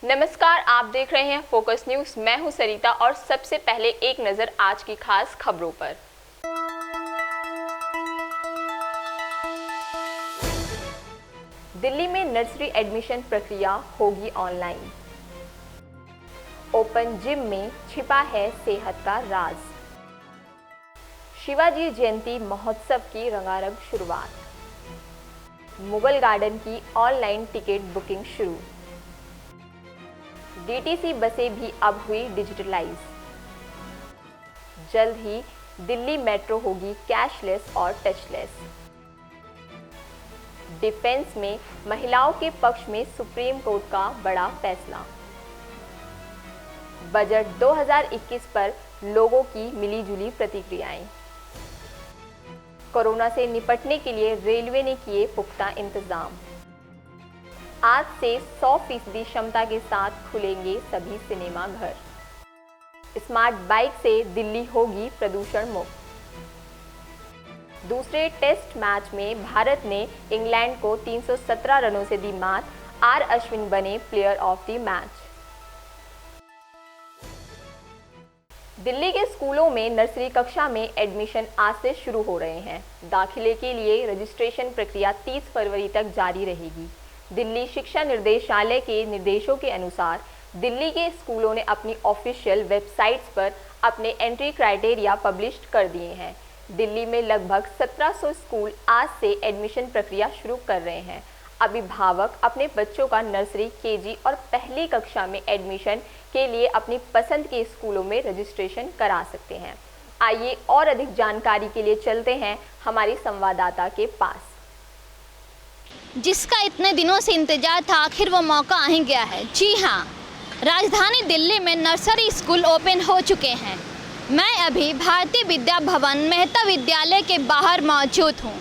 नमस्कार, आप देख रहे हैं फोकस न्यूज। मैं हूं सरिता और सबसे पहले एक नजर आज की खास खबरों पर। दिल्ली में नर्सरी एडमिशन प्रक्रिया होगी ऑनलाइन। ओपन जिम में छिपा है सेहत का राज। शिवाजी जयंती महोत्सव की रंगारंग शुरुआत। मुगल गार्डन की ऑनलाइन टिकट बुकिंग शुरू। डीटीसी बसें भी अब हुई डिजिटलाइज। जल्द ही दिल्ली मेट्रो होगी कैशलेस और टचलेस। डिफेंस में महिलाओं के पक्ष में सुप्रीम कोर्ट का बड़ा फैसला। बजट 2021 पर लोगों की मिलीजुली प्रतिक्रियाएं। कोरोना से निपटने के लिए रेलवे ने किए पुख्ता इंतजाम। आज से 100% क्षमता के साथ खुलेंगे सभी सिनेमा घर। स्मार्ट बाइक से दिल्ली होगी प्रदूषण मुक्त। दूसरे टेस्ट मैच में भारत ने इंग्लैंड को 317 रनों से दी मात। आर अश्विन बने player of the match. Delhi के स्कूलों में नर्सरी कक्षा में एडमिशन आज से शुरू हो रहे हैं। दाखिले के लिए रजिस्ट्रेशन प्रक्रिया 30 फरवरी तक जारी रहेगी। दिल्ली शिक्षा निर्देशालय के निर्देशों के अनुसार दिल्ली के स्कूलों ने अपनी ऑफिशियल वेबसाइट्स पर अपने एंट्री क्राइटेरिया पब्लिश कर दिए हैं। दिल्ली में लगभग 1700 स्कूल आज से एडमिशन प्रक्रिया शुरू कर रहे हैं। अभिभावक अपने बच्चों का नर्सरी, केजी और पहली कक्षा में एडमिशन के लिए अपनी पसंद के स्कूलों में रजिस्ट्रेशन करा सकते हैं। आइए और अधिक जानकारी के लिए चलते हैं हमारी संवाददाता के पास। जिसका इतने दिनों से इंतजार था, आखिर वो मौका आ ही गया है। जी हाँ, राजधानी दिल्ली में नर्सरी स्कूल ओपन हो चुके हैं। मैं अभी भारतीय विद्या भवन मेहता विद्यालय के बाहर मौजूद हूँ।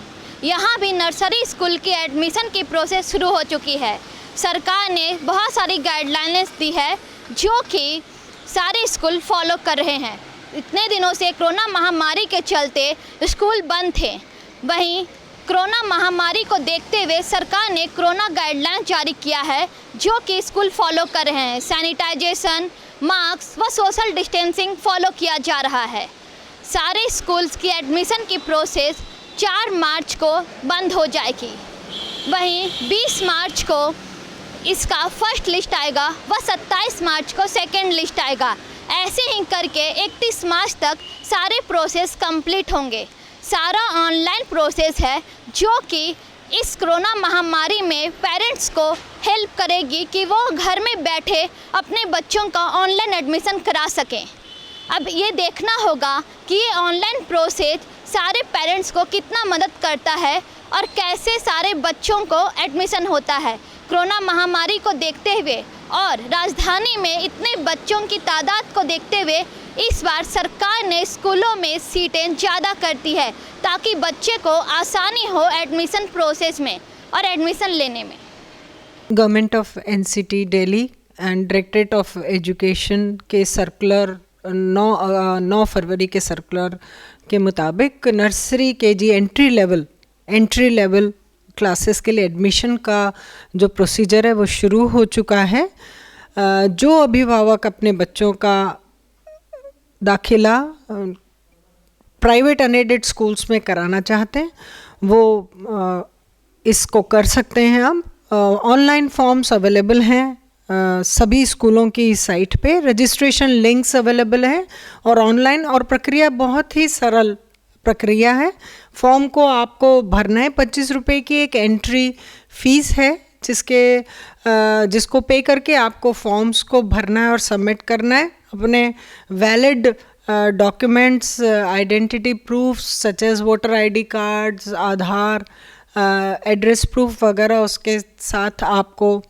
यहाँ भी नर्सरी स्कूल की एडमिशन की प्रोसेस शुरू हो चुकी है। सरकार ने बहुत सारी गाइडलाइंस दी है जो कि सारे स्कूल फॉलो कर रहे हैं। इतने दिनों से कोरोना महामारी के चलते स्कूल बंद थे। वहीं कोरोना महामारी को देखते हुए सरकार ने कोरोना गाइडलाइन जारी किया है जो कि स्कूल फॉलो कर रहे हैं। सैनिटाइजेशन, मास्क व सोशल डिस्टेंसिंग फॉलो किया जा रहा है। सारे स्कूल्स की एडमिशन की प्रोसेस 4 मार्च को बंद हो जाएगी। वहीं 20 मार्च को इसका फर्स्ट लिस्ट आएगा व 27 मार्च को सेकंड लिस्ट आएगा। ऐसे ही करके 31 मार्च तक सारे प्रोसेस कंप्लीट होंगे। सारा ऑनलाइन प्रोसेस है जो कि इस कोरोना महामारी में पेरेंट्स को हेल्प करेगी कि वो घर में बैठे अपने बच्चों का ऑनलाइन एडमिशन करा सकें। अब ये देखना होगा कि ये ऑनलाइन प्रोसेस सारे पेरेंट्स को कितना मदद करता है और कैसे सारे बच्चों को एडमिशन होता है। कोरोना महामारी को देखते हुए और राजधानी में इतने बच्चों की तादाद को देखते हुए इस बार सरकार ने स्कूलों में सीटें ज़्यादा करती है ताकि बच्चे को आसानी हो एडमिशन प्रोसेस में और एडमिशन लेने में। Government of NCT Delhi and directorate of education के सर्कुलर 9 फरवरी के सर्कुलर के मुताबिक nursery KG entry level classes के लिए एडमिशन का जो प्रोसीजर है वो शुरू हो चुका है। जो अभिभावक अपने बच्चों का दाखिला प्राइवेट अनएडेड स्कूल्स में कराना चाहते हैं वो इसको कर सकते हैं। अब ऑनलाइन फॉर्म्स अवेलेबल हैं सभी स्कूलों की साइट पे। रजिस्ट्रेशन लिंक्स अवेलेबल हैं और ऑनलाइन और प्रक्रिया बहुत ही सरल प्रक्रिया है। फॉर्म को आपको भरना है। 25 रुपये की एक एंट्री फीस है जिसको पे करके आपको फॉर्म्स को भरना है और सबमिट करना है। अपने valid documents, identity proof such as voter ID cards, Aadhaar, address proof वगैरह उसके साथ आपको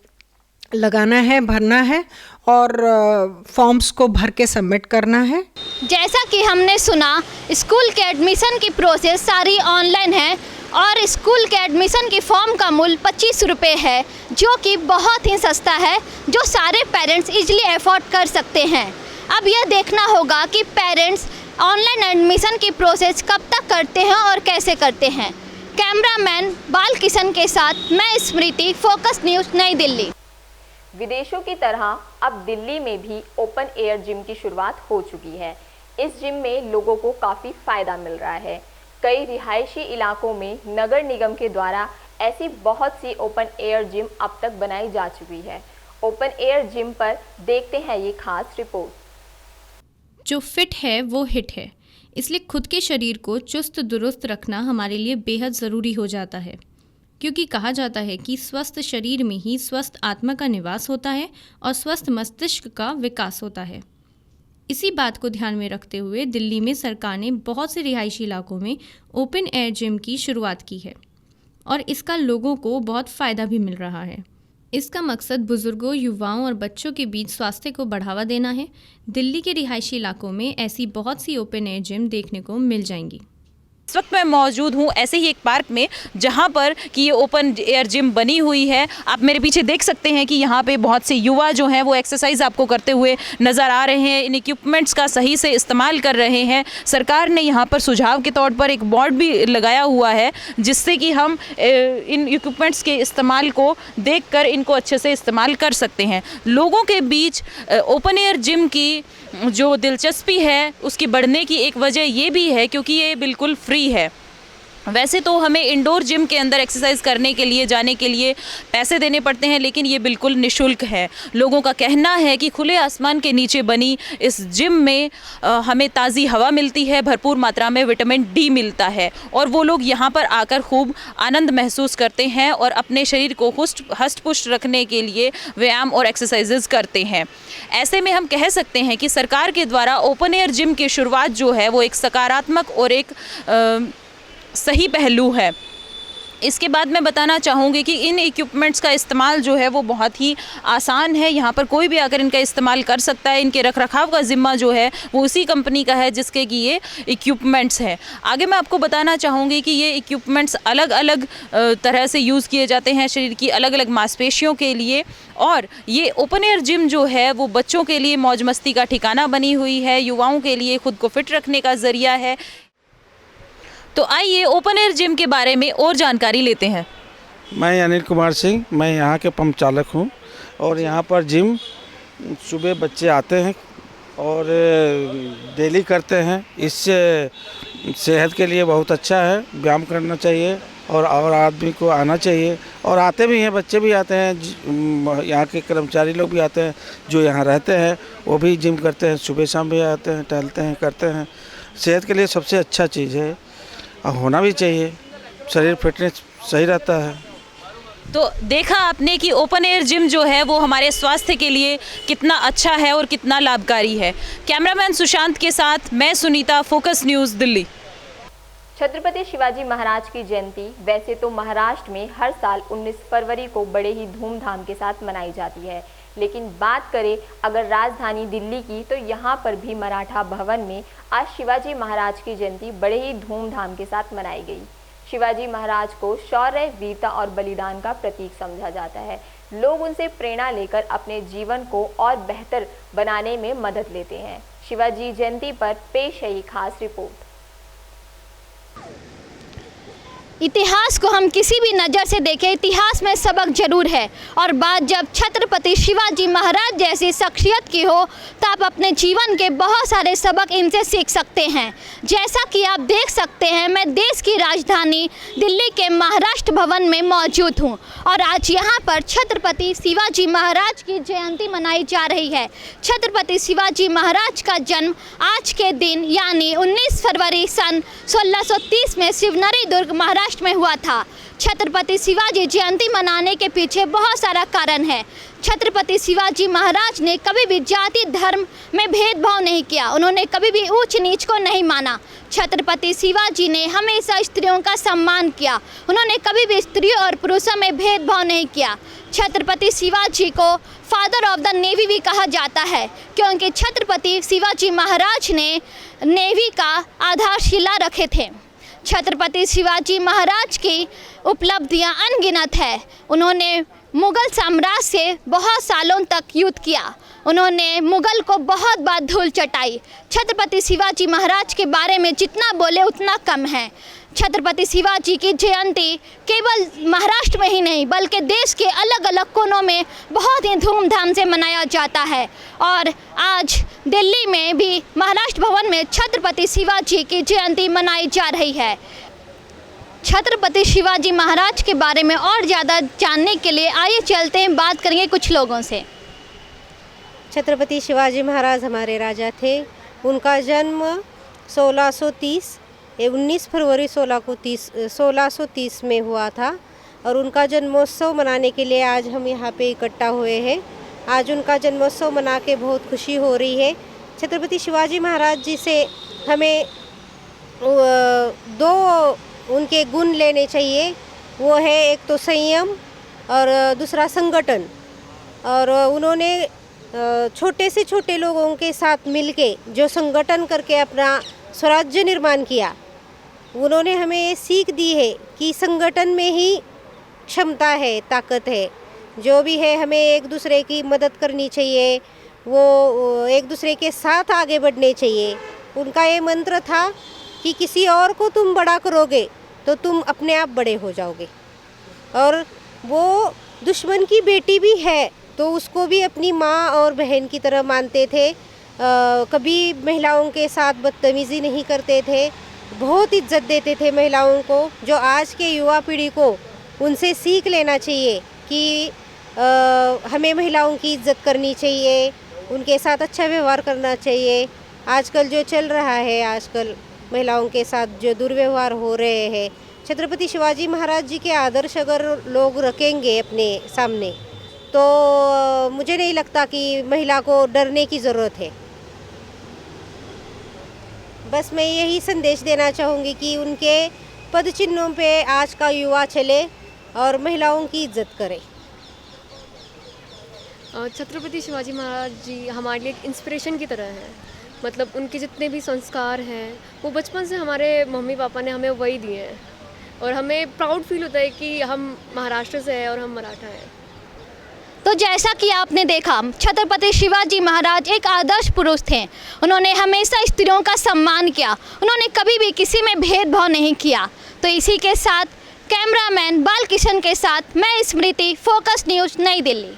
लगाना है, भरना है और फॉर्म्स को भर के सबमिट करना है। जैसा कि हमने सुना, स्कूल के एडमिशन की प्रोसेस सारी ऑनलाइन है और स्कूल के एडमिशन की फॉर्म का मूल्य 25 रुपये है जो कि बहुत ही सस्ता है, जो सारे पेरेंट्स इजीली अफोर्ड कर सकते हैं। अब यह देखना होगा कि पेरेंट्स ऑनलाइन एडमिशन की प्रोसेस कब तक करते हैं और कैसे करते हैं। कैमरामैन बाल किशन के साथ मैं स्मृति, फोकस न्यूज़, नई दिल्ली। विदेशों की तरह अब दिल्ली में भी ओपन एयर जिम की शुरुआत हो चुकी है। इस जिम में लोगों को काफ़ी फ़ायदा मिल रहा है। कई रिहायशी इलाकों में नगर निगम के द्वारा ऐसी बहुत सी ओपन एयर जिम अब तक बनाई जा चुकी है। ओपन एयर जिम पर देखते हैं ये खास रिपोर्ट। जो फिट है वो हिट है, इसलिए खुद के शरीर को चुस्त दुरुस्त रखना हमारे लिए बेहद ज़रूरी हो जाता है, क्योंकि कहा जाता है कि स्वस्थ शरीर में ही स्वस्थ आत्मा का निवास होता है और स्वस्थ मस्तिष्क का विकास होता है। इसी बात को ध्यान में रखते हुए दिल्ली में सरकार ने बहुत से रिहायशी इलाकों में ओपन एयर जिम की शुरुआत की है और इसका लोगों को बहुत फ़ायदा भी मिल रहा है। इसका मकसद बुज़ुर्गों, युवाओं और बच्चों के बीच स्वास्थ्य को बढ़ावा देना है। दिल्ली के रिहायशी इलाकों में ऐसी बहुत सी ओपन एयर जिम देखने को मिल जाएंगी। इस वक्त मैं मौजूद हूँ ऐसे ही एक पार्क में जहाँ पर कि ये ओपन एयर जिम बनी हुई है। आप मेरे पीछे देख सकते हैं कि यहाँ पे बहुत से युवा जो हैं वो एक्सरसाइज आपको करते हुए नज़र आ रहे हैं। इन इक्विपमेंट्स का सही से इस्तेमाल कर रहे हैं। सरकार ने यहाँ पर सुझाव के तौर पर एक बोर्ड भी लगाया हुआ है जिससे कि हम इन इक्विपमेंट्स के इस्तेमाल को देखकर इनको अच्छे से इस्तेमाल कर सकते हैं। लोगों के बीच ओपन एयर जिम की जो दिलचस्पी है उसकी बढ़ने की एक वजह ये भी है क्योंकि ये बिल्कुल फ्री है। वैसे तो हमें इंडोर जिम के अंदर एक्सरसाइज करने के लिए जाने के लिए पैसे देने पड़ते हैं, लेकिन ये बिल्कुल निःशुल्क है। लोगों का कहना है कि खुले आसमान के नीचे बनी इस जिम में हमें ताज़ी हवा मिलती है, भरपूर मात्रा में विटामिन डी मिलता है और वो लोग यहाँ पर आकर खूब आनंद महसूस करते हैं और अपने शरीर को हष्ट पुष्ट रखने के लिए व्यायाम और एक्सरसाइजेज करते हैं। ऐसे में हम कह सकते हैं कि सरकार के द्वारा ओपन एयर जिम की शुरुआत जो है वो एक सकारात्मक और एक सही पहलू है। इसके बाद मैं बताना चाहूँगी कि इन इक्विपमेंट्स का इस्तेमाल जो है वो बहुत ही आसान है। यहाँ पर कोई भी आकर इनका इस्तेमाल कर सकता है। इनके रखरखाव का ज़िम्मा जो है वो उसी कंपनी का है जिसके कि ये इक्विपमेंट्स हैं। आगे मैं आपको बताना चाहूँगी कि ये इक्विपमेंट्स अलग अलग तरह से यूज़ किए जाते हैं शरीर की अलग अलग मांसपेशियों के लिए। और ये ओपन एयर जिम जो है वो बच्चों के लिए मौज मस्ती का ठिकाना बनी हुई है, युवाओं के लिए खुद को फिट रखने का ज़रिया है। तो आइए ओपन एयर जिम के बारे में और जानकारी लेते हैं। मैं अनिल कुमार सिंह, मैं यहाँ के पंप चालक हूँ और यहाँ पर जिम सुबह बच्चे आते हैं और डेली करते हैं। इससे सेहत के लिए बहुत अच्छा है, व्यायाम करना चाहिए और आदमी को आना चाहिए और आते भी हैं, बच्चे भी आते हैं, यहाँ के कर्मचारी लोग भी आते हैं जो यहाँ रहते हैं वो भी जिम करते हैं, सुबह शाम भी आते हैं, टहलते हैं, करते हैं। सेहत के लिए सबसे अच्छा चीज़ है और होना भी चाहिए, शरीर फिटनेस सही रहता है। तो देखा आपने कि ओपन एयर जिम जो है वो हमारे स्वास्थ्य के लिए कितना अच्छा है और कितना लाभकारी है। कैमरामैन सुशांत के साथ मैं सुनीता, फोकस न्यूज़ दिल्ली। छत्रपति शिवाजी महाराज की जयंती वैसे तो महाराष्ट्र में हर साल 19 फरवरी को बड़े ही धूमधाम के साथ मनाई जाती है, लेकिन बात करें अगर राजधानी दिल्ली की तो यहाँ पर भी मराठा भवन में आज शिवाजी महाराज की जयंती बड़े ही धूमधाम के साथ मनाई गई। शिवाजी महाराज को शौर्य, वीरता और बलिदान का प्रतीक समझा जाता है। लोग उनसे प्रेरणा लेकर अपने जीवन को और बेहतर बनाने में मदद लेते हैं। शिवाजी जयंती पर पेश है ये खास रिपोर्ट। इतिहास को हम किसी भी नज़र से देखें, इतिहास में सबक जरूर है और बात जब छत्रपति शिवाजी महाराज जैसी शख्सियत की हो तो आप अपने जीवन के बहुत सारे सबक इनसे सीख सकते हैं। जैसा कि आप देख सकते हैं, मैं देश की राजधानी दिल्ली के महाराष्ट्र भवन में मौजूद हूं और आज यहां पर छत्रपति शिवाजी महाराज की जयंती मनाई जा रही है। छत्रपति शिवाजी महाराज का जन्म आज के दिन यानी 19 फरवरी सन 1630 में शिवनेरी दुर्ग महाराष्ट्र में हुआ था। छत्रपति शिवाजी जयंती मनाने के पीछे बहुत सारा कारण है। छत्रपति शिवाजी महाराज ने कभी भी जाति धर्म में भेदभाव नहीं किया, उन्होंने कभी भी ऊंच नीच को नहीं माना। छत्रपति शिवाजी ने हमेशा स्त्रियों का सम्मान किया, उन्होंने कभी भी स्त्रियों और पुरुषों में भेदभाव नहीं किया। छत्रपति शिवाजी को फादर ऑफ द नेवी भी कहा जाता है क्योंकि छत्रपति शिवाजी महाराज ने नेवी का आधारशिला रखे थे। छत्रपति शिवाजी महाराज की उपलब्धियां अनगिनत है। उन्होंने मुग़ल साम्राज्य से बहुत सालों तक युद्ध किया, उन्होंने मुग़ल को बहुत बार धूल चटाई। छत्रपति शिवाजी महाराज के बारे में जितना बोले उतना कम है। छत्रपति शिवाजी की जयंती केवल महाराष्ट्र में ही नहीं बल्कि देश के अलग अलग कोनों में बहुत ही धूमधाम से मनाया जाता है। और आज दिल्ली में भी महाराष्ट्र भवन में छत्रपति शिवाजी की जयंती मनाई जा रही है। छत्रपति शिवाजी महाराज के बारे में और ज़्यादा जानने के लिए आइए चलते हैं, बात करेंगे कुछ लोगों से। छत्रपति शिवाजी महाराज हमारे राजा थे। उनका जन्म 19 फरवरी 1630 में हुआ था और उनका जन्मोत्सव मनाने के लिए आज हम यहाँ पे इकट्ठा हुए हैं। आज उनका जन्मोत्सव मना के बहुत खुशी हो रही है। छत्रपति शिवाजी महाराज जी से हमें दो उनके गुण लेने चाहिए। वो है एक तो संयम और दूसरा संगठन। और उन्होंने छोटे से छोटे लोगों के साथ मिलके जो संगठन करके अपना स्वराज्य निर्माण किया, उन्होंने हमें ये सीख दी है कि संगठन में ही क्षमता है, ताकत है। जो भी है हमें एक दूसरे की मदद करनी चाहिए, वो एक दूसरे के साथ आगे बढ़ने चाहिए। उनका ये मंत्र था कि किसी और को तुम बड़ा करोगे तो तुम अपने आप बड़े हो जाओगे। और वो दुश्मन की बेटी भी है तो उसको भी अपनी माँ और बहन की तरह मानते थे। कभी महिलाओं के साथ बदतमीज़ी नहीं करते थे, बहुत इज्जत देते थे महिलाओं को। जो आज के युवा पीढ़ी को उनसे सीख लेना चाहिए कि हमें महिलाओं की इज्जत करनी चाहिए, उनके साथ अच्छा व्यवहार करना चाहिए। आजकल जो चल रहा है, आजकल महिलाओं के साथ जो दुर्व्यवहार हो रहे हैं, छत्रपति शिवाजी महाराज जी के आदर्श अगर लोग रखेंगे अपने सामने तो मुझे नहीं लगता कि महिला को डरने की ज़रूरत है। बस मैं यही संदेश देना चाहूँगी कि उनके पद चिन्हों पे आज का युवा चले और महिलाओं की इज्जत करे। छत्रपति शिवाजी महाराज जी हमारे लिए एक इंस्पिरेशन की तरह हैं। मतलब उनके जितने भी संस्कार हैं वो बचपन से हमारे मम्मी पापा ने हमें वही दिए हैं और हमें प्राउड फील होता है कि हम महाराष्ट्र से हैं और हम मराठा हैं। तो जैसा कि आपने देखा, छत्रपति शिवाजी महाराज एक आदर्श पुरुष थे। उन्होंने हमेशा स्त्रियों का सम्मान किया, उन्होंने कभी भी किसी में भेदभाव नहीं किया। तो इसी के साथ कैमरामैन बालकिशन के साथ मैं स्मृति, फोकस न्यूज़, नई दिल्ली।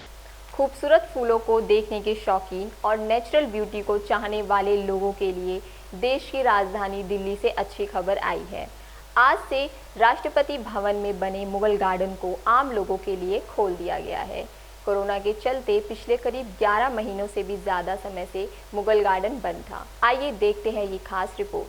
खूबसूरत फूलों को देखने के शौकीन और नेचुरल ब्यूटी को चाहने वाले लोगों के लिए देश की राजधानी दिल्ली से अच्छी खबर आई है। आज से राष्ट्रपति भवन में बने मुगल गार्डन को आम लोगों के लिए खोल दिया गया है। कोरोना के चलते पिछले करीब 11 महीनों से भी ज़्यादा समय से मुगल गार्डन बंद था। आइए देखते हैं ये खास रिपोर्ट।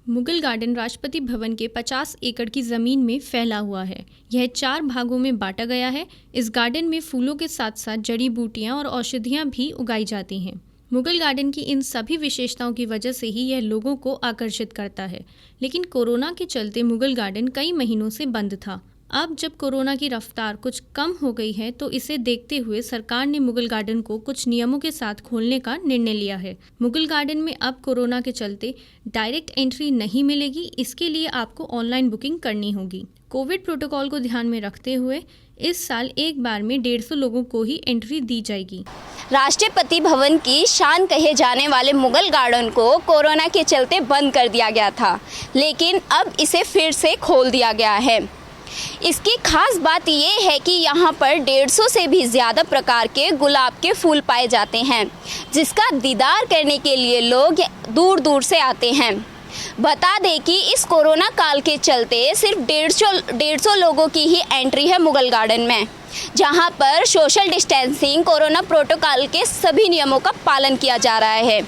मुगल गार्डन राष्ट्रपति भवन के 50 एकड़ की ज़मीन में फैला हुआ है। यह 4 भागों में बांटा गया है। इस गार्डन में फूलों के साथ साथ जड़ी बूटियां और औषधियां भी उगाई जाती हैं। मुगल गार्डन की इन सभी विशेषताओं की वजह से ही यह लोगों को आकर्षित करता है। लेकिन कोरोना के चलते मुगल गार्डन कई महीनों से बंद था। अब जब कोरोना की रफ्तार कुछ कम हो गई है तो इसे देखते हुए सरकार ने मुगल गार्डन को कुछ नियमों के साथ खोलने का निर्णय लिया है। मुगल गार्डन में अब कोरोना के चलते डायरेक्ट एंट्री नहीं मिलेगी। इसके लिए आपको ऑनलाइन बुकिंग करनी होगी। कोविड प्रोटोकॉल को ध्यान में रखते हुए इस साल एक बार में 150 लोगों को ही एंट्री दी जाएगी। राष्ट्रपति भवन की शान कहे जाने वाले मुगल गार्डन को कोरोना के चलते बंद कर दिया गया था, लेकिन अब इसे फिर से खोल दिया गया है। इसकी खास बात यह है कि यहाँ पर 150 से भी ज़्यादा प्रकार के गुलाब के फूल पाए जाते हैं, जिसका दीदार करने के लिए लोग दूर दूर से आते हैं। बता दें कि इस कोरोना काल के चलते सिर्फ 150 लोगों की ही एंट्री है मुगल गार्डन में, जहाँ पर सोशल डिस्टेंसिंग, कोरोना प्रोटोकॉल के सभी नियमों का पालन किया जा रहा है।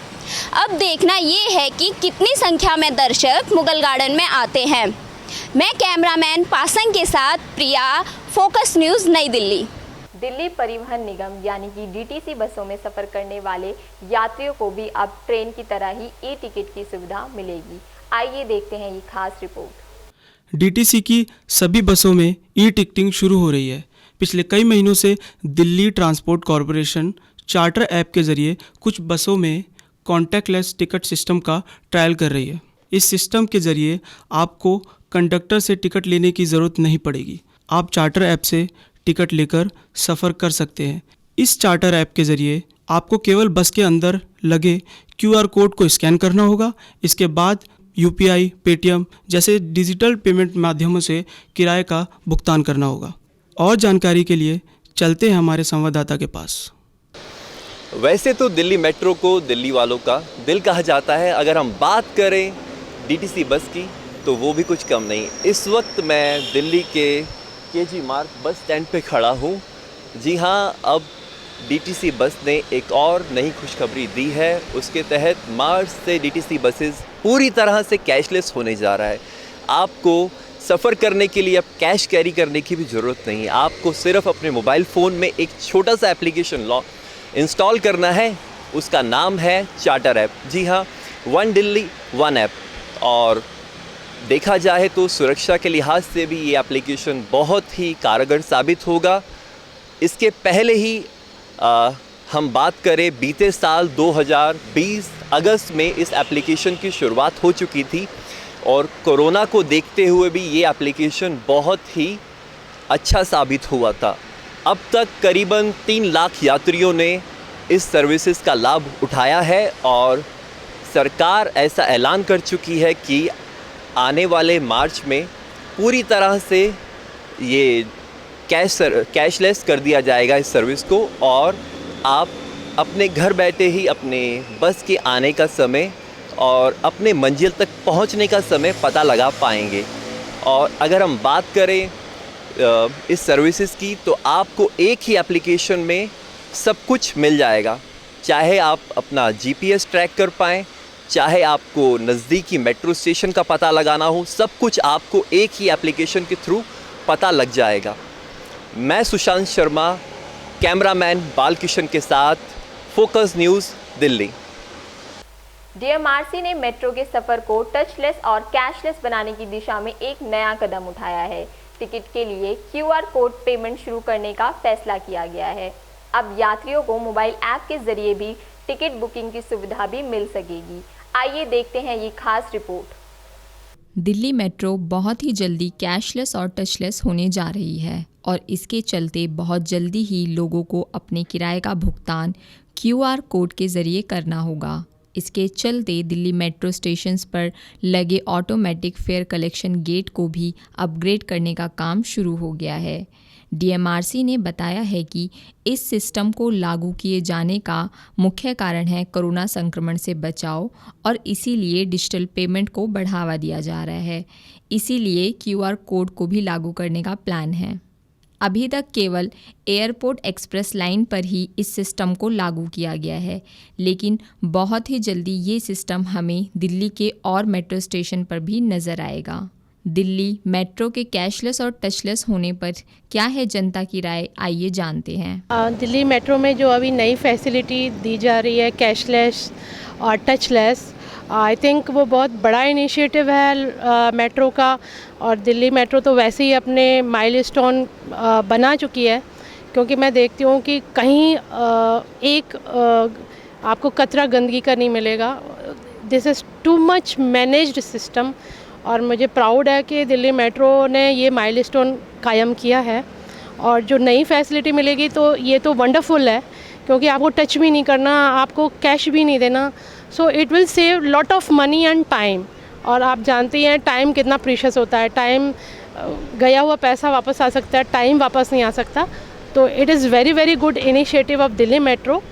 अब देखना ये है कि कितनी संख्या में दर्शक मुगल गार्डन में आते हैं। मैं कैमरामैन पासंग के साथ प्रिया, फोकस न्यूज़, नई दिल्ली। दिल्ली परिवहन निगम यानी कि डीटीसी बसों में सफ़र करने वाले यात्रियों को भी अब ट्रेन की तरह ही ई-टिकट की सुविधा मिलेगी। आइए देखते हैं ये खास रिपोर्ट। डीटीसी की सभी बसों में ई-टिकटिंग शुरू हो रही है। पिछले कई महीनों से Delhi transport corporation charter app के जरिए कुछ बसों में कॉन्टैक्टलेस टिकट सिस्टम का ट्रायल कर रही है। इस सिस्टम के जरिए आपको कंडक्टर से टिकट लेने की ज़रूरत नहीं पड़ेगी। आप चार्टर ऐप से टिकट लेकर सफ़र कर सकते हैं। इस चार्टर ऐप के ज़रिए आपको केवल बस के अंदर लगे QR कोड को स्कैन करना होगा। इसके बाद UPI, पेटीएम जैसे डिजिटल पेमेंट माध्यमों से किराए का भुगतान करना होगा। और जानकारी के लिए चलते हैं हमारे संवाददाता के पास। वैसे तो दिल्ली मेट्रो को दिल्ली वालों का दिल कहा जाता है। अगर हम बात करें DTC बस की तो वो भी कुछ कम नहीं। इस वक्त मैं दिल्ली के KG मार्ग बस स्टैंड पे खड़ा हूँ। जी हाँ, अब DTC बस ने एक और नई खुशखबरी दी है। उसके तहत मार्च से DTC बसेस पूरी तरह से कैशलेस होने जा रहा है। आपको सफ़र करने के लिए अब कैश कैरी करने की भी ज़रूरत नहीं है। आपको सिर्फ अपने मोबाइल फ़ोन में एक छोटा सा एप्लीकेशन इंस्टॉल करना है। उसका नाम है चार्टर ऐप। जी हाँ, वन दिल्ली वन ऐप। और देखा जाए तो सुरक्षा के लिहाज से भी ये एप्लीकेशन बहुत ही कारगर साबित होगा। इसके पहले ही हम बात करें, बीते साल 2020 अगस्त में इस एप्लीकेशन की शुरुआत हो चुकी थी और कोरोना को देखते हुए भी ये एप्लीकेशन बहुत ही अच्छा साबित हुआ था। अब तक करीबन 3 लाख यात्रियों ने इस सर्विसेज का लाभ उठाया है और सरकार ऐसा ऐलान कर चुकी है कि आने वाले मार्च में पूरी तरह से ये कैशलेस कर दिया जाएगा इस सर्विस को और आप अपने घर बैठे ही अपने बस के आने का समय और अपने मंजिल तक पहुंचने का समय पता लगा पाएंगे। और अगर हम बात करें इस सर्विसेज की तो आपको एक ही एप्लीकेशन में सब कुछ मिल जाएगा। चाहे आप अपना GPS ट्रैक कर पाएँ, चाहे आपको नज़दीकी मेट्रो स्टेशन का पता लगाना हो, सब कुछ आपको एक ही एप्लीकेशन के थ्रू पता लग जाएगा। मैं सुशांत शर्मा, कैमरामैन बालकिशन के साथ, फोकस न्यूज़, दिल्ली। DMRC ने मेट्रो के सफ़र को टचलेस और कैशलेस बनाने की दिशा में एक नया कदम उठाया है। टिकट के लिए QR कोड पेमेंट शुरू करने का फैसला किया गया है। अब यात्रियों को मोबाइल ऐप के जरिए भी टिकट बुकिंग की सुविधा भी मिल सकेगी। आइए देखते हैं ये खास रिपोर्ट। दिल्ली मेट्रो बहुत ही जल्दी कैशलेस और टचलेस होने जा रही है और इसके चलते बहुत जल्दी ही लोगों को अपने किराए का भुगतान QR कोड के ज़रिए करना होगा। इसके चलते दिल्ली मेट्रो स्टेशंस पर लगे ऑटोमेटिक फेयर कलेक्शन गेट को भी अपग्रेड करने का काम शुरू हो गया है। DMRC ने बताया है कि इस सिस्टम को लागू किए जाने का मुख्य कारण है कोरोना संक्रमण से बचाव और इसीलिए डिजिटल पेमेंट को बढ़ावा दिया जा रहा है। इसीलिए QR कोड को भी लागू करने का प्लान है। अभी तक केवल एयरपोर्ट एक्सप्रेस लाइन पर ही इस सिस्टम को लागू किया गया है, लेकिन बहुत ही जल्दी ये सिस्टम हमें दिल्ली के और मेट्रो स्टेशन पर भी नज़र आएगा। दिल्ली मेट्रो के कैशलेस और टचलेस होने पर क्या है जनता की राय, आइए जानते हैं। दिल्ली मेट्रो में जो अभी नई फैसिलिटी दी जा रही है कैशलेस और टचलेस, आई थिंक वो बहुत बड़ा इनिशिएटिव है मेट्रो का। और दिल्ली मेट्रो तो वैसे ही अपने माइलस्टोन बना चुकी है, क्योंकि मैं देखती हूँ कि कहीं आपको कतरा गंदगी का नहीं मिलेगा। This is too much managed system और मुझे प्राउड है कि दिल्ली मेट्रो ने ये माइलस्टोन कायम किया है। और जो नई फैसिलिटी मिलेगी तो ये तो वंडरफुल है, क्योंकि आपको टच भी नहीं करना, आपको कैश भी नहीं देना। So it will save lot of money and time. और आप जानते हैं टाइम कितना प्रीशियस होता है। टाइम गया हुआ पैसा वापस आ सकता है, टाइम वापस नहीं आ सकता। तो it is very very good initiative of Delhi metro.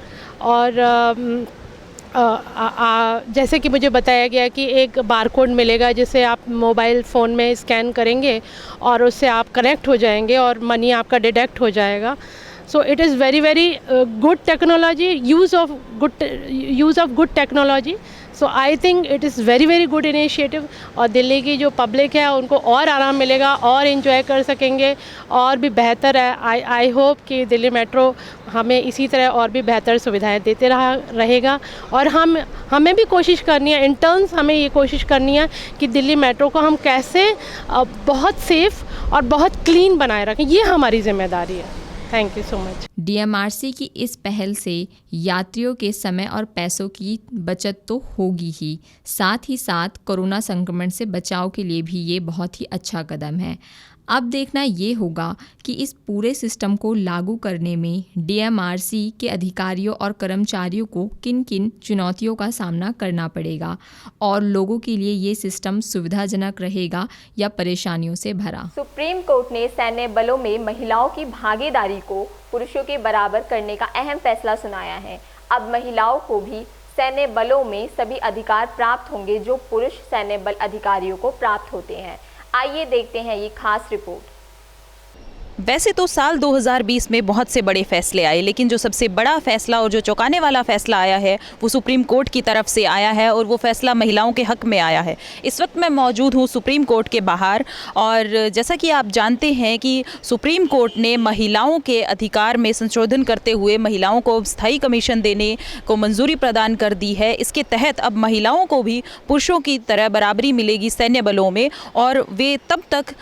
और जैसे कि मुझे बताया गया कि एक बारकोड मिलेगा जिसे आप मोबाइल फ़ोन में स्कैन करेंगे और उससे आप कनेक्ट हो जाएंगे और मनी आपका डिडक्ट हो जाएगा। So it is very very good technology, use of good technology. So I think it is very very good initiative. और दिल्ली की जो पब्लिक है उनको और आराम मिलेगा और इन्जॉय कर सकेंगे और भी बेहतर है। आई होप कि दिल्ली मेट्रो हमें इसी तरह और भी बेहतर सुविधाएं देते रहेगा। और हमें भी कोशिश करनी है, इंटर्न्स हमें ये कोशिश करनी है कि दिल्ली मेट्रो को हम कैसे बहुत सेफ़ और बहुत क्लीन बनाए रखें, ये हमारी जिम्मेदारी है। Thank you so much. DMRC की इस पहल से यात्रियों के समय और पैसों की बचत तो होगी ही, साथ ही साथ कोरोना संक्रमण से बचाव के लिए भी ये बहुत ही अच्छा कदम है। अब देखना ये होगा कि इस पूरे सिस्टम को लागू करने में DMRC के अधिकारियों और कर्मचारियों को किन किन चुनौतियों का सामना करना पड़ेगा और लोगों के लिए ये सिस्टम सुविधाजनक रहेगा या परेशानियों से भरा। सुप्रीम कोर्ट ने सैन्य बलों में महिलाओं की भागीदारी को पुरुषों के बराबर करने का अहम फैसला सुनाया है। अब महिलाओं को भी सैन्य बलों में सभी अधिकार प्राप्त होंगे जो पुरुष सैन्य बल अधिकारियों को प्राप्त होते हैं। आइए देखते हैं ये खास रिपोर्ट। वैसे तो साल 2020 में बहुत से बड़े फैसले आए, लेकिन जो सबसे बड़ा फैसला और जो चौंकाने वाला फैसला आया है वो सुप्रीम कोर्ट की तरफ से आया है और वो फैसला महिलाओं के हक में आया है। इस वक्त मैं मौजूद हूँ सुप्रीम कोर्ट के बाहर और जैसा कि आप जानते हैं कि सुप्रीम कोर्ट ने महिलाओं के अधिकार में संशोधन करते हुए महिलाओं को स्थायी कमीशन देने को मंजूरी प्रदान कर दी है। इसके तहत अब महिलाओं को भी पुरुषों की तरह बराबरी मिलेगी सैन्य बलों में और वे तब तक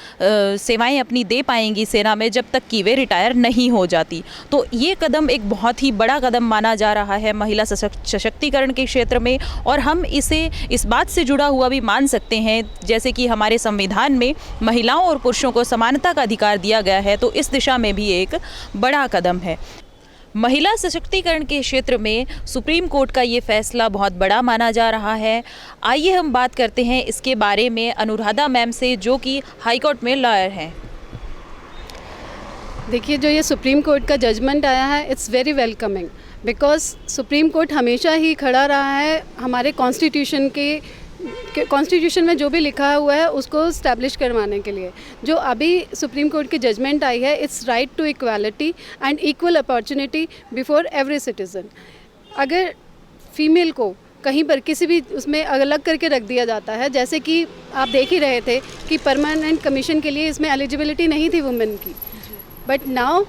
सेवाएँ अपनी दे पाएंगी सेना में जब तक कि वे रिटायर नहीं हो जाती। तो ये कदम एक बहुत ही बड़ा कदम माना जा रहा है महिला सशक्तिकरण के क्षेत्र में और हम इसे इस बात से जुड़ा हुआ भी मान सकते हैं जैसे कि हमारे संविधान में महिलाओं और पुरुषों को समानता का अधिकार दिया गया है, तो इस दिशा में भी एक बड़ा कदम है। महिला सशक्तिकरण के क्षेत्र में सुप्रीम कोर्ट का ये फैसला बहुत बड़ा माना जा रहा है। आइए हम बात करते हैं इसके बारे में अनुराधा मैम से, जो कि हाईकोर्ट में लॉयर हैं। देखिए, जो ये सुप्रीम कोर्ट का जजमेंट आया है it's very welcoming, because supreme court हमेशा ही खड़ा रहा है हमारे कॉन्स्टिट्यूशन में जो भी लिखा हुआ है उसको स्टैब्लिश करवाने के लिए। जो अभी सुप्रीम कोर्ट की जजमेंट आई है, it's right to equality and equal opportunity before every citizen. अगर फीमेल को कहीं पर किसी भी उसमें अलग करके रख दिया जाता है, जैसे कि आप देख ही रहे थे कि परमानेंट कमीशन के लिए इसमें एलिजिबिलिटी नहीं थी वुमेन की, बट नाउ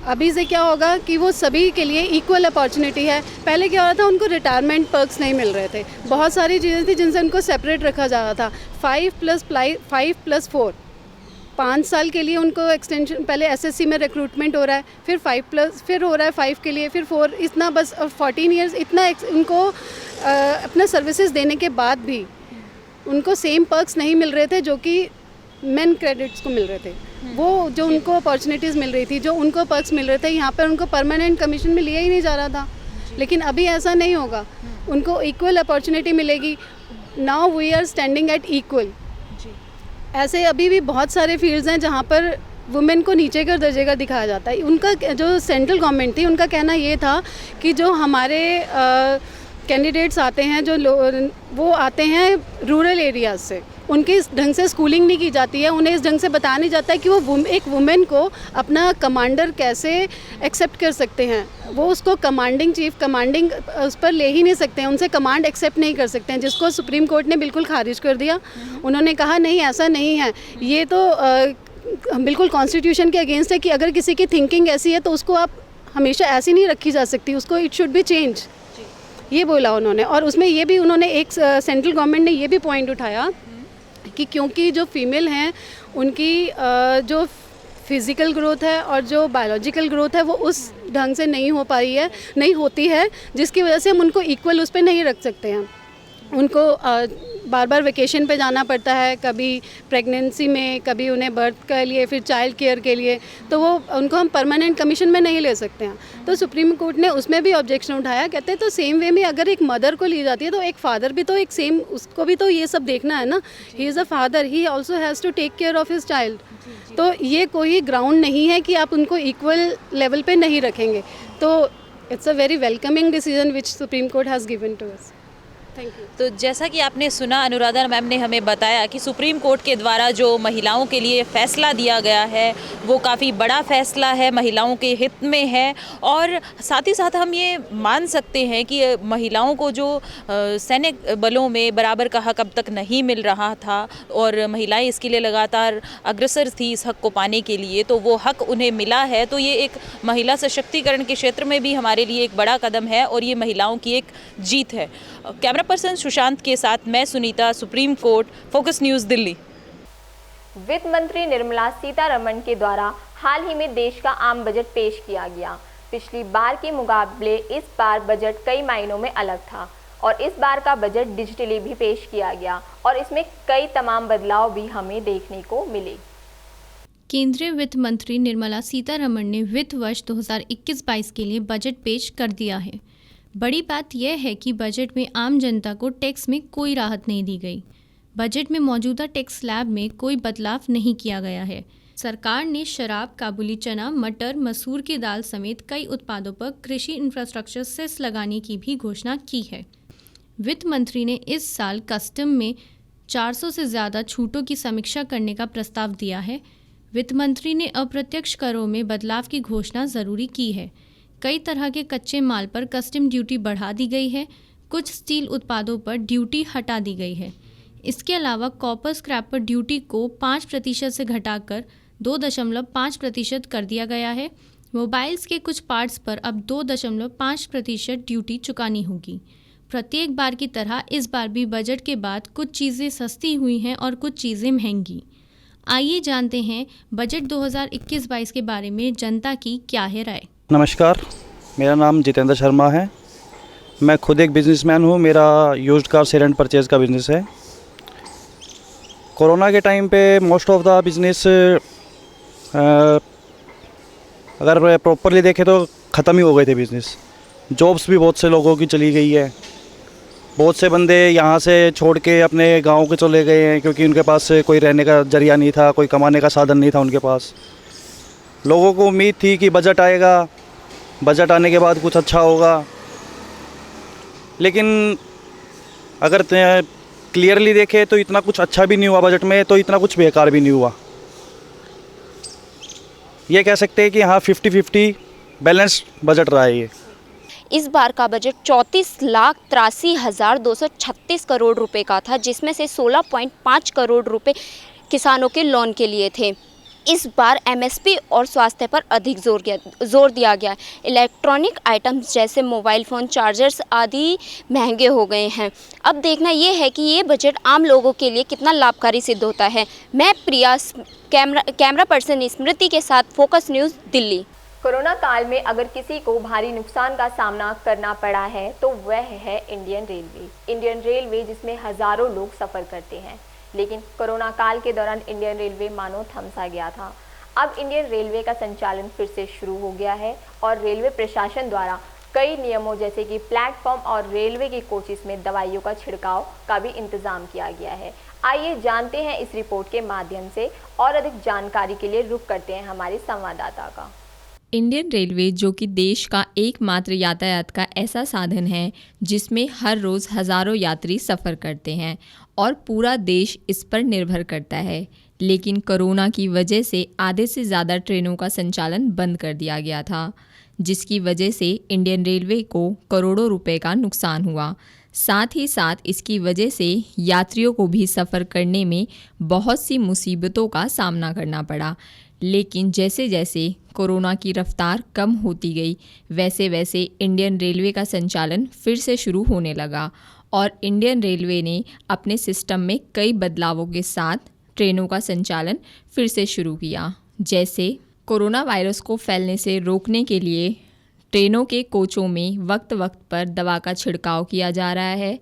अभी से क्या होगा कि वो सभी के लिए इक्वल अपॉर्चुनिटी है। पहले क्या हो रहा था, उनको रिटायरमेंट पर्क्स नहीं मिल रहे थे, बहुत सारी चीज़ें थी जिनसे उनको सेपरेट रखा जा रहा था। 5+4 5 साल के लिए उनको एक्सटेंशन, पहले SSC में रिक्रूटमेंट हो रहा है, फिर 5+ फिर हो रहा है 5 के लिए, फिर 4, इतना बस 14 ईयर्स इतना उनको अपना सर्विसेज देने के बाद भी उनको सेम पर्क्स नहीं मिल रहे थे जो कि मेन क्रेडिट्स को मिल रहे थे। वो जो उनको अपॉर्चुनिटीज़ मिल रही थी, जो उनको पर्क्स मिल रहे थे, यहाँ पर उनको परमानेंट कमीशन में लिया ही नहीं जा रहा था। लेकिन अभी ऐसा नहीं होगा, उनको इक्वल अपॉर्चुनिटी मिलेगी। Now we are standing at equal. ऐसे अभी भी बहुत सारे फील्ड्स हैं जहाँ पर वुमेन को नीचे का दर्जे का दिखाया जाता है। उनका जो सेंट्रल गवर्नमेंट थी, उनका कहना ये था कि जो हमारे कैंडिडेट्स आते हैं, वो आते हैं रूरल एरियाज से, उनके इस ढंग से स्कूलिंग नहीं की जाती है, उन्हें इस ढंग से बताया नहीं जाता है कि वो एक वुमेन को अपना कमांडर कैसे एक्सेप्ट कर सकते हैं। वो उसको कमांडिंग उस पर ले ही नहीं सकते हैं, उनसे कमांड एक्सेप्ट नहीं कर सकते हैं, जिसको सुप्रीम कोर्ट ने बिल्कुल खारिज कर दिया। उन्होंने कहा नहीं, ऐसा नहीं है, ये तो बिल्कुल कॉन्स्टिट्यूशन के अगेंस्ट है कि अगर किसी की थिंकिंग ऐसी है तो उसको आप हमेशा ऐसी नहीं रखी जा सकती, उसको इट शुड बी चेंज, ये बोला उन्होंने। और उसमें ये भी उन्होंने एक सेंट्रल गवर्नमेंट ने ये भी पॉइंट उठाया कि क्योंकि जो फीमेल हैं उनकी जो फिज़िकल ग्रोथ है और जो बायोलॉजिकल ग्रोथ है वो उस ढंग से नहीं होती है, जिसकी वजह से हम उनको इक्वल उस पर नहीं रख सकते हैं। उनको बार बार वेकेशन पे जाना पड़ता है, कभी प्रेगनेंसी में, कभी उन्हें बर्थ के लिए, फिर चाइल्ड केयर के लिए, तो वो उनको हम परमानेंट कमीशन में नहीं ले सकते हैं। तो सुप्रीम कोर्ट ने उसमें भी ऑब्जेक्शन उठाया, कहते हैं तो सेम वे में अगर एक मदर को ली जाती है तो एक फादर भी तो उसको भी तो ये सब देखना है ना। He is a father, he also has to take care of his child. तो ये कोई ग्राउंड नहीं है कि आप उनको इक्वल लेवल पे नहीं रखेंगे। तो it's a very welcoming decision which Supreme Court has given to us. तो जैसा कि आपने सुना, अनुराधा मैम ने हमें बताया कि सुप्रीम कोर्ट के द्वारा जो महिलाओं के लिए फ़ैसला दिया गया है वो काफ़ी बड़ा फ़ैसला है, महिलाओं के हित में है। और साथ ही साथ हम ये मान सकते हैं कि महिलाओं को जो सैन्य बलों में बराबर का हक अब तक नहीं मिल रहा था और महिलाएं इसके लिए लगातार अग्रसर थी इस हक को पाने के लिए, तो वो हक उन्हें मिला है। तो ये एक महिला सशक्तिकरण के क्षेत्र में भी हमारे लिए एक बड़ा कदम है और ये महिलाओं की एक जीत है। कैमरा पर्सन सुशांत के साथ मैं Sunita, supreme court, focus news, Delhi. वित्त मंत्री निर्मला सीतारमण के द्वारा हाल ही में देश का आम बजट पेश किया गया। पिछली बार के मुकाबले इस बार बजट कई मायनों में अलग था और इस बार का बजट डिजिटली भी पेश किया गया और इसमें कई तमाम बदलाव भी हमें देखने को मिले। केंद्रीय वित्त मंत्री निर्मला सीतारमण ने वित्त वर्ष 2021-22 के लिए बजट पेश कर दिया है। बड़ी बात यह है कि बजट में आम जनता को टैक्स में कोई राहत नहीं दी गई। बजट में मौजूदा टैक्स स्लैब में कोई बदलाव नहीं किया गया है। सरकार ने शराब, काबुली चना, मटर, मसूर की दाल समेत कई उत्पादों पर कृषि इंफ्रास्ट्रक्चर सेस लगाने की भी घोषणा की है। वित्त मंत्री ने इस साल कस्टम में 400 से ज़्यादा छूटों की समीक्षा करने का प्रस्ताव दिया है। वित्त मंत्री ने अप्रत्यक्ष करों में बदलाव की घोषणा ज़रूरी की है। कई तरह के कच्चे माल पर कस्टम ड्यूटी बढ़ा दी गई है। कुछ स्टील उत्पादों पर ड्यूटी हटा दी गई है। इसके अलावा कॉपर स्क्रैप पर ड्यूटी को 5% से घटाकर 2.5% कर दिया गया है। मोबाइल्स के कुछ पार्ट्स पर अब 2.5% ड्यूटी चुकानी होगी। प्रत्येक बार की तरह इस बार भी बजट के बाद कुछ चीज़ें सस्ती हुई हैं और कुछ चीज़ें महंगी। आइए जानते हैं बजट 2021-22 के बारे में जनता की क्या है राय। नमस्कार, मेरा नाम जितेंद्र शर्मा है। मैं खुद एक बिजनेसमैन हूँ। मेरा used car sale and purchase का बिज़नेस है। कोरोना के टाइम पे मोस्ट ऑफ द बिज़नेस अगर प्रॉपरली देखें तो ख़त्म ही हो गए थे बिज़नेस। जॉब्स भी बहुत से लोगों की चली गई है। बहुत से बंदे यहाँ से छोड़ के अपने गांव के चले गए हैं क्योंकि उनके पास कोई रहने का जरिया नहीं था, कोई कमाने का साधन नहीं था उनके पास। लोगों को उम्मीद थी कि बजट आएगा, बजट आने के बाद कुछ अच्छा होगा, लेकिन अगर क्लियरली देखें तो इतना कुछ अच्छा भी नहीं हुआ बजट में, तो इतना कुछ बेकार भी नहीं हुआ। ये कह सकते हैं कि हाँ 50-50 बैलेंस्ड बजट रहा है ये। इस बार का बजट 34,83,236 करोड़ रुपए का था, जिसमें से 16.5 करोड़ रुपए किसानों के लोन के लिए थे। इस बार एमएसपी और स्वास्थ्य पर अधिक जोर दिया गया। इलेक्ट्रॉनिक आइटम्स जैसे मोबाइल फ़ोन, चार्जर्स आदि महंगे हो गए हैं। अब देखना ये है कि ये बजट आम लोगों के लिए कितना लाभकारी सिद्ध होता है। मैं प्रिया, कैमरा पर्सन स्मृति के साथ, फोकस न्यूज़, दिल्ली। कोरोना काल में अगर किसी को भारी नुकसान का सामना करना पड़ा है तो वह है इंडियन रेलवे, जिसमें हज़ारों लोग सफ़र करते हैं। लेकिन कोरोना काल के दौरान इंडियन रेलवे मानो थमसा गया था। अब इंडियन रेलवे का संचालन फिर से शुरू हो गया है और रेलवे प्रशासन द्वारा कई नियमों जैसे कि प्लेटफॉर्म और रेलवे की कोचेस में दवाइयों का छिड़काव का भी इंतज़ाम किया गया है। आइए जानते हैं इस रिपोर्ट के माध्यम से और अधिक जानकारी के लिए रुख करते हैं हमारे संवाददाता का। इंडियन रेलवे, जो कि देश का एकमात्र यातायात का ऐसा साधन है जिसमें हर रोज़ हज़ारों यात्री सफ़र करते हैं और पूरा देश इस पर निर्भर करता है, लेकिन कोरोना की वजह से आधे से ज़्यादा ट्रेनों का संचालन बंद कर दिया गया था, जिसकी वजह से इंडियन रेलवे को करोड़ों रुपए का नुकसान हुआ। साथ ही साथ इसकी वजह से यात्रियों को भी सफ़र करने में बहुत सी मुसीबतों का सामना करना पड़ा। लेकिन जैसे जैसे कोरोना की रफ्तार कम होती गई, वैसे वैसे इंडियन रेलवे का संचालन फिर से शुरू होने लगा और इंडियन रेलवे ने अपने सिस्टम में कई बदलावों के साथ ट्रेनों का संचालन फिर से शुरू किया। जैसे कोरोना वायरस को फैलने से रोकने के लिए ट्रेनों के कोचों में वक्त वक्त पर दवा का छिड़काव किया जा रहा है।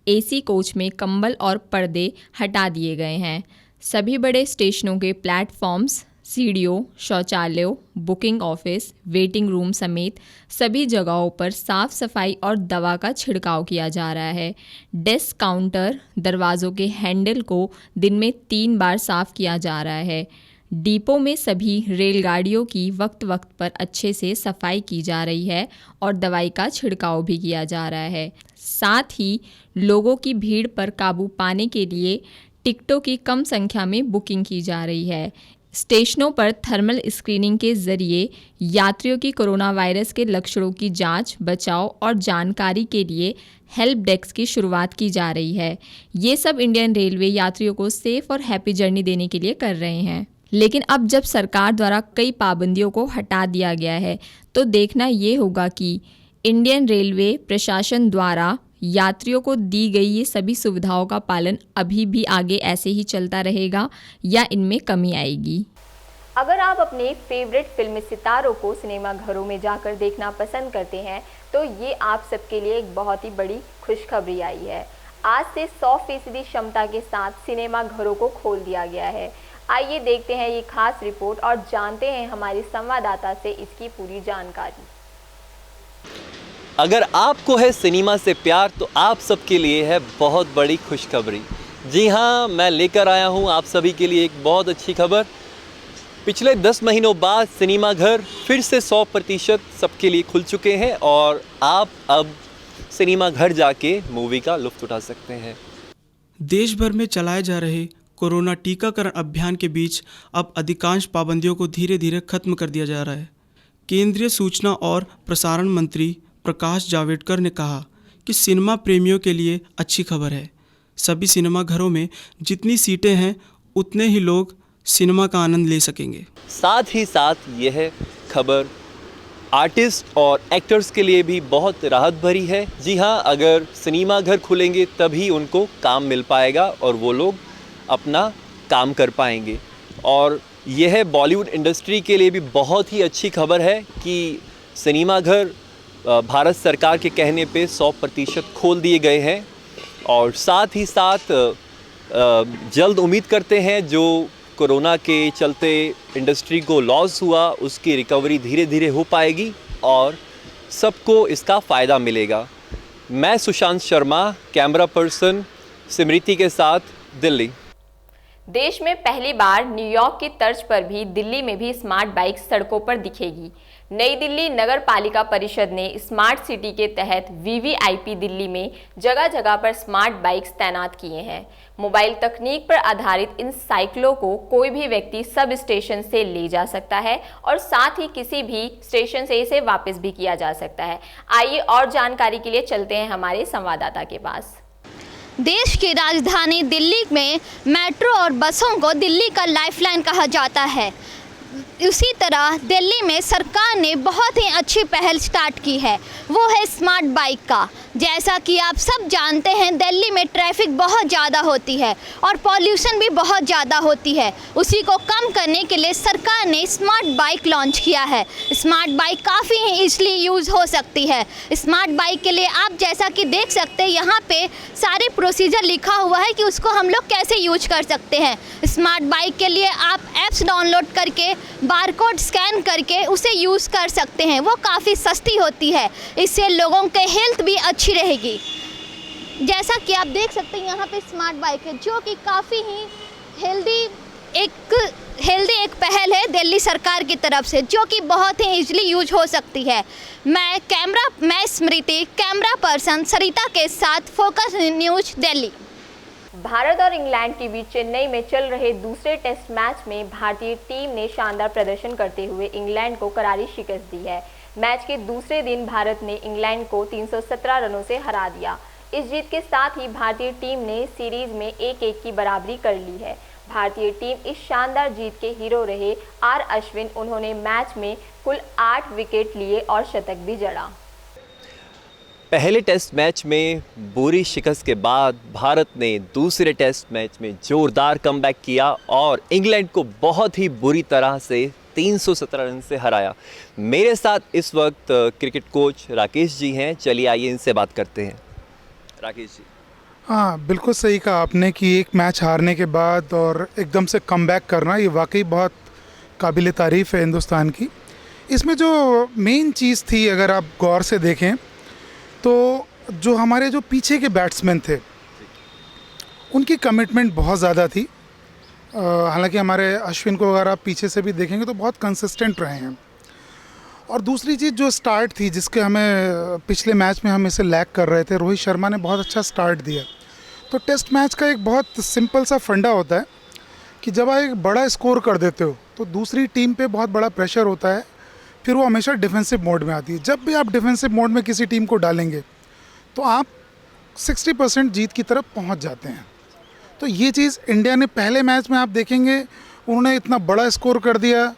एसी कोच में कंबल और पर्दे हटा दिए गए हैं। सभी बड़े स्टेशनों के प्लेटफॉर्म्स, सीढ़ियों, शौचालयों, बुकिंग ऑफिस, वेटिंग रूम समेत सभी जगहों पर साफ़ सफाई और दवा का छिड़काव किया जा रहा है। डेस्क, काउंटर, दरवाज़ों के हैंडल को दिन में 3 बार साफ़ किया जा रहा है। डिपो में सभी रेलगाड़ियों की वक्त वक्त पर अच्छे से सफाई की जा रही है और दवाई का छिड़काव भी किया जा रहा है। साथ ही लोगों की भीड़ पर काबू पाने के लिए टिकटों की कम संख्या में बुकिंग की जा रही है। स्टेशनों पर थर्मल स्क्रीनिंग के ज़रिए यात्रियों की कोरोना वायरस के लक्षणों की जांच, बचाव और जानकारी के लिए हेल्प डेस्क की शुरुआत की जा रही है। ये सब इंडियन रेलवे यात्रियों को सेफ और हैप्पी जर्नी देने के लिए कर रहे हैं। लेकिन अब जब सरकार द्वारा कई पाबंदियों को हटा दिया गया है, तो देखना ये होगा कि इंडियन रेलवे प्रशासन द्वारा यात्रियों को दी गई ये सभी सुविधाओं का पालन अभी भी आगे ऐसे ही चलता रहेगा या इनमें कमी आएगी। अगर आप अपने फेवरेट फिल्मी सितारों को सिनेमा घरों में जाकर देखना पसंद करते हैं तो ये आप सबके लिए एक बहुत ही बड़ी खुशखबरी आई है। आज से 100% क्षमता के साथ सिनेमा घरों को खोल दिया गया है। आइए देखते हैं ये खास रिपोर्ट और जानते हैं हमारे संवाददाता से इसकी पूरी जानकारी। अगर आपको है सिनेमा से प्यार तो आप सबके लिए है बहुत बड़ी खुशखबरी। जी हाँ, मैं लेकर आया हूँ आप सभी के लिए एक बहुत अच्छी खबर। पिछले 10 महीनों बाद सिनेमा घर फिर से 100% सबके लिए खुल चुके हैं और आप अब सिनेमा घर जाके मूवी का लुत्फ़ उठा सकते हैं। देश भर में चलाए जा रहे कोरोना टीकाकरण अभियान के बीच अब अधिकांश पाबंदियों को धीरे धीरे खत्म कर दिया जा रहा है। केंद्रीय सूचना और प्रसारण मंत्री प्रकाश जावड़ेकर ने कहा कि सिनेमा प्रेमियों के लिए अच्छी खबर है। सभी सिनेमा घरों में जितनी सीटें हैं उतने ही लोग सिनेमा का आनंद ले सकेंगे। साथ ही साथ यह खबर आर्टिस्ट और एक्टर्स के लिए भी बहुत राहत भरी है। जी हाँ, अगर सिनेमा घर खुलेंगे तभी उनको काम मिल पाएगा और वो लोग अपना काम कर पाएंगे। और यह बॉलीवुड इंडस्ट्री के लिए भी बहुत ही अच्छी खबर है कि सिनेमा घर भारत सरकार के कहने पे 100% खोल दिए गए हैं। और साथ ही साथ जल्द उम्मीद करते हैं जो कोरोना के चलते इंडस्ट्री को लॉस हुआ उसकी रिकवरी धीरे धीरे हो पाएगी और सबको इसका फ़ायदा मिलेगा। मैं सुशांत शर्मा, कैमरा पर्सन स्मृति के साथ, दिल्ली। देश में पहली बार न्यूयॉर्क की तर्ज पर भी दिल्ली में भी स्मार्ट बाइक सड़कों पर दिखेगी। नई दिल्ली नगर पालिका परिषद ने स्मार्ट सिटी के तहत वीवीआईपी दिल्ली में जगह जगह पर स्मार्ट बाइक्स तैनात किए हैं। मोबाइल तकनीक पर आधारित इन साइकिलों को कोई भी व्यक्ति सब स्टेशन से ले जा सकता है और साथ ही किसी भी स्टेशन से इसे वापस भी किया जा सकता है। आइए और जानकारी के लिए चलते हैं हमारे संवाददाता के पास। देश की राजधानी दिल्ली में मेट्रो और बसों को दिल्ली का लाइफलाइन कहा जाता है। उसी तरह दिल्ली में सरकार ने बहुत ही अच्छी पहल स्टार्ट की है, वो है स्मार्ट बाइक का। जैसा कि आप सब जानते हैं दिल्ली में ट्रैफिक बहुत ज़्यादा होती है और पॉल्यूशन भी बहुत ज़्यादा होती है। उसी को कम करने के लिए सरकार ने स्मार्ट बाइक लॉन्च किया है। स्मार्ट बाइक काफ़ी ही ईजिली यूज़ हो सकती है। स्मार्ट बाइक के लिए आप जैसा कि देख सकते हैं यहाँ पे सारे प्रोसीजर लिखा हुआ है कि उसको हम लोग कैसे यूज कर सकते हैं। स्मार्ट बाइक के लिए आप ऐप्स डाउनलोड करके बारकोड स्कैन करके उसे यूज़ कर सकते हैं। वो काफ़ी सस्ती होती है, इससे लोगों के हेल्थ भी अच्छी रहेगी। जैसा कि आप देख सकते हैं यहाँ पे स्मार्ट बाइक है जो कि काफ़ी ही हेल्दी एक पहल है दिल्ली सरकार की तरफ से, जो कि बहुत ही इजीली यूज हो सकती है। मैं स्मृति, कैमरा पर्सन सरिता के साथ, फोकस न्यूज दिल्ली। भारत और इंग्लैंड के बीच चेन्नई में चल रहे दूसरे टेस्ट मैच में भारतीय टीम ने शानदार प्रदर्शन करते हुए इंग्लैंड को करारी शिकस्त दी है। मैच के दूसरे दिन भारत ने इंग्लैंड को 317 रनों से हरा दिया। इस जीत के साथ ही भारतीय टीम ने सीरीज में 1-1 की बराबरी कर ली है। भारतीय टीम इस शानदार जीत के हीरो रहे आर अश्विन। उन्होंने मैच में कुल 8 विकेट लिए और शतक भी जड़ा। पहले टेस्ट मैच में बुरी शिकस्त के बाद भारत ने दूसरे टेस्ट मैच में जोरदार कमबैक किया और इंग्लैंड को बहुत ही बुरी तरह से 317 रन से हराया। मेरे साथ इस वक्त क्रिकेट कोच राकेश जी हैं। चलिए आइए इनसे बात करते हैं। राकेश जी। हाँ, बिल्कुल सही कहा आपने कि एक मैच हारने के बाद और एकदम से कमबैक करना ये वाकई बहुत काबिल तारीफ़ है हिंदुस्तान की। इसमें जो मेन चीज़ थी, अगर आप गौर से देखें तो जो हमारे जो पीछे के बैट्समैन थे उनकी कमिटमेंट बहुत ज़्यादा थी। हालांकि हमारे अश्विन को अगर आप पीछे से भी देखेंगे तो बहुत कंसिस्टेंट रहे हैं। और दूसरी चीज़ जो स्टार्ट थी, जिसके हमें पिछले मैच में हम इसे लैग कर रहे थे, रोहित शर्मा ने बहुत अच्छा स्टार्ट दिया। तो टेस्ट मैच का एक बहुत सिंपल सा फंडा होता है कि जब आप एक बड़ा स्कोर कर देते हो तो दूसरी टीम पे बहुत बड़ा प्रेशर होता है, फिर वो हमेशा डिफेंसिव मोड में आती है। जब भी आप डिफेंसिव मोड में किसी टीम को डालेंगे तो आप 60% जीत की तरफ पहुंच जाते हैं। तो ये चीज़ इंडिया ने पहले मैच में आप देखेंगे उन्होंने इतना बड़ा स्कोर कर दिया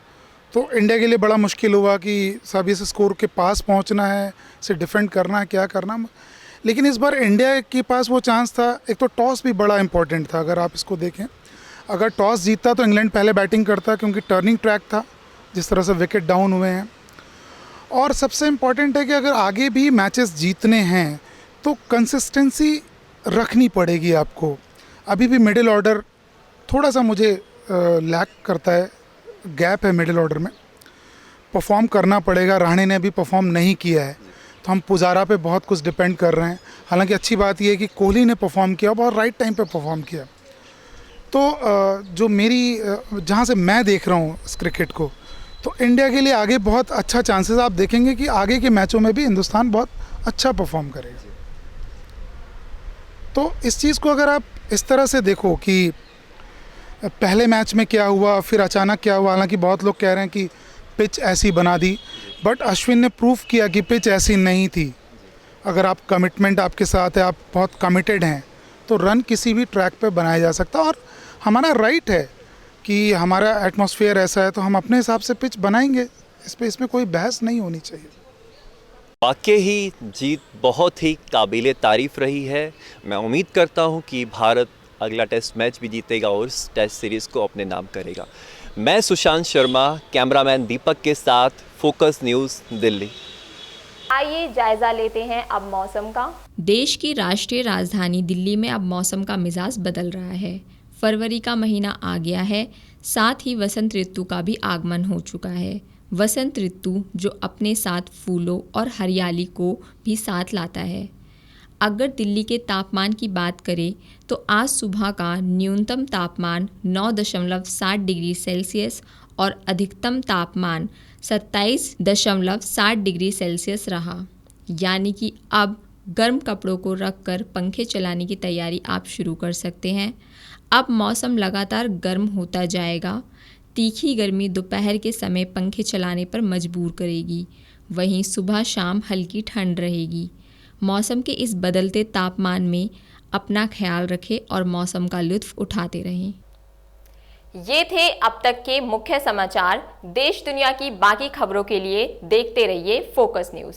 तो इंडिया के लिए बड़ा मुश्किल हुआ कि सब इस स्कोर के पास पहुंचना है, इसे डिफेंड करना है, क्या करना। लेकिन इस बार इंडिया के पास वो चांस था। एक तो टॉस भी बड़ा इंपॉर्टेंट था। अगर आप इसको देखें, अगर टॉस जीतता तो इंग्लैंड पहले बैटिंग करता क्योंकि टर्निंग ट्रैक था जिस तरह से विकेट डाउन हुए हैं। और सबसे इम्पॉर्टेंट है कि अगर आगे भी मैचेस जीतने हैं तो कंसिस्टेंसी रखनी पड़ेगी आपको। अभी भी मिडिल ऑर्डर थोड़ा सा मुझे लैक करता है, गैप है मिडिल ऑर्डर में, परफॉर्म करना पड़ेगा। रहाणे ने भी परफॉर्म नहीं किया है तो हम पुजारा पे बहुत कुछ डिपेंड कर रहे हैं। हालांकि अच्छी बात यह है कि कोहली ने परफॉर्म किया, बहुत राइट टाइम पे परफॉर्म किया। तो जो मेरी जहाँ से मैं देख रहा हूँ इस क्रिकेट को, तो इंडिया के लिए आगे बहुत अच्छा चांसेस आप देखेंगे कि आगे के मैचों में भी हिंदुस्तान बहुत अच्छा परफॉर्म करेगा। तो इस चीज़ को अगर आप इस तरह से देखो कि पहले मैच में क्या हुआ, फिर अचानक क्या हुआ, हालांकि बहुत लोग कह रहे हैं कि पिच ऐसी बना दी, बट अश्विन ने प्रूफ किया कि पिच ऐसी नहीं थी। अगर आप कमिटमेंट आपके साथ है, आप बहुत कमिटेड हैं, तो रन किसी भी ट्रैक पे बनाया जा सकता है। और हमारा राइट है कि हमारा एटमॉस्फेयर ऐसा है तो हम अपने हिसाब से पिच बनाएंगे, इसमें कोई बहस नहीं होनी चाहिए। वाकई ही जीत बहुत ही काबिले तारीफ़ रही है। मैं उम्मीद करता हूं कि भारत अगला टेस्ट मैच भी जीतेगा और इस टेस्ट सीरीज़ को अपने नाम करेगा। मैं सुशांत शर्मा, कैमरामैन दीपक के साथ, फोकस न्यूज़, दिल्ली। आइए जायजा लेते हैं अब मौसम का। देश की राष्ट्रीय राजधानी दिल्ली में अब मौसम का मिजाज बदल रहा है। फरवरी का महीना आ गया है, साथ ही वसंत ऋतु का भी आगमन हो चुका है। वसंत ऋतु जो अपने साथ फूलों और हरियाली को भी साथ लाता है। अगर दिल्ली के तापमान की बात करें तो आज सुबह का न्यूनतम तापमान 9.7 डिग्री सेल्सियस और अधिकतम तापमान 27.7 डिग्री सेल्सियस रहा। यानी कि अब गर्म कपड़ों को रखकर पंखे चलाने की तैयारी आप शुरू कर सकते हैं। अब मौसम लगातार गर्म होता जाएगा। तीखी गर्मी दोपहर के समय पंखे चलाने पर मजबूर करेगी, वहीं सुबह शाम हल्की ठंड रहेगी। मौसम के इस बदलते तापमान में अपना ख्याल रखें और मौसम का लुत्फ उठाते रहें। ये थे अब तक के मुख्य समाचार। देश दुनिया की बाकी खबरों के लिए देखते रहिए फोकस न्यूज़।